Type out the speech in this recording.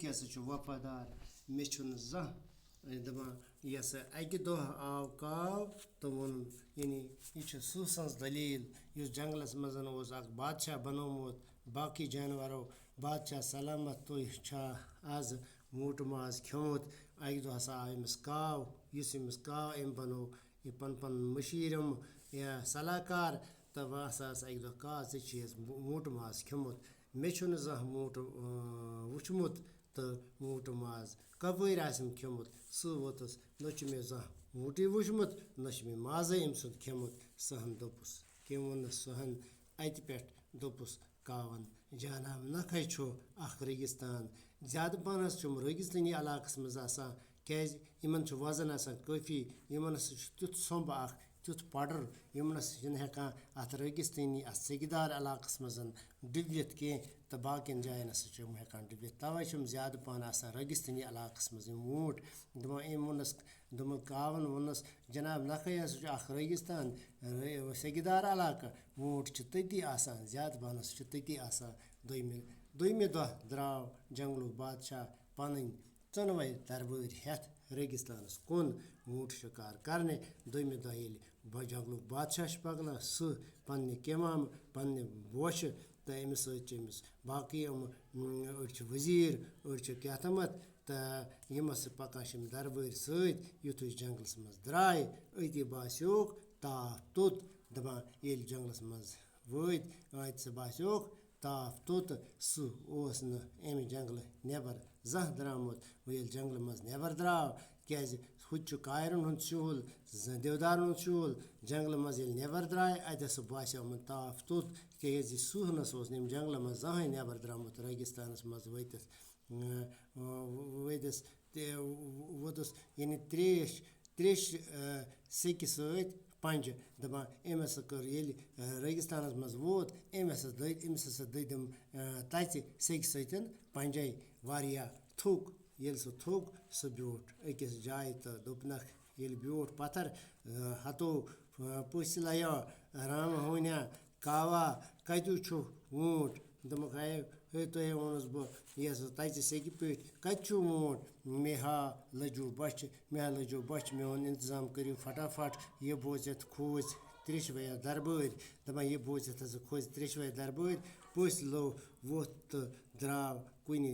हसा वफादार मे जह दपान यस अकि दह आव काव तो वोन यानी यह सू सज दलील इस जंगलस मज बादशाह बनोमुत बाकी जानवरों बादशाह सलामत तो आज ऊँट माज खेमुत अकि दह हसा आव अमिस काव इस अमिस काव अम बनो यह पन पन मशीर या सलाहकार तो वह हसा अकि दह काव ऊँट माज खेमुत मे जह ऊँट वुचमुत तो ऊँट माज कपर खेमुत सह वोतुस न मे जह ऊँटे वुचमुत न मे माजे अम सुंद खेमुत सहन दोपुस कम वोनस सहन अत पे दोपुस कावन जाना नखै छु अख रेगिस्तान ज्यादा पहनस रेगिस्तानी इलाकस मज आसान क्या इन वजन आसान काफी इन तुथ सोंब अख तुथ पडर यमनस हेकान अत रेगिस्तानी अत सेगिदार इलाकस मज डुबित कह तो बाकिन जायन हेकान डुबित तवे ज्यादा पहन आसान रेगिस्तानी इलाकस मज ऊँट दपान अम वोनस कावन वोनस जनाब नखै अख रेगिस्तान सेगिदार इलाका ऊँट तती आसान ज्यादा पहनस तती आसान दोमे दह द्राव जंगलुक बादशाह पन चनवे दरबार हेथ रेगिस्तानस कुन ऊँट शिकार करने दोमे दह ये जंगलुक बादशाह पकना सह पन्ने किमाम पन्ने बोश तो अमिस समिस बाकी अड़ वजीर अड़ कहतमत तो यमस पकान दरबार सत युथ जंगलस मज द्राय अति बास्योक ताफ तुत दपान ये जंगलस मज वत अत बास्योक ताफ तुत सह अमे जंगल नबर जह द्रामुत ये जंगल मज नबर द्राव क्या हुत कायरन हुंद शूल देवदारन हुंद शूल जंगल मज नबर द्राय अत बास्यो यमन ताफ तुत क्या सह नस जंगल मज जहें नबर द्रामुत रेगिस्तानस मज वोतुस यानी त्रेश सेक सत पंज दपान अम हसा कर ये रेगिस्तानस मज वोत अमिस हसा दम तच सेक सतन पंजे वारिया थुक ये सह थुक सह ब्योठ अकिस जाय तो दोपनक ये ब्योठ पत्थर हतो पुस लयो राम होन्या कावा कतु छु ऊँट दोपक हे तुहे वोनस बह यह तच सेक पे कत ऊँट मे हा लजू बच मे वोन इंतजाम करो फटाफट यह बोजित खोज त्रिशवया दरबार दपान यह बोजित हसा खोज त्रिशवया दरबार पुस लो वोथ तो द्राव कुन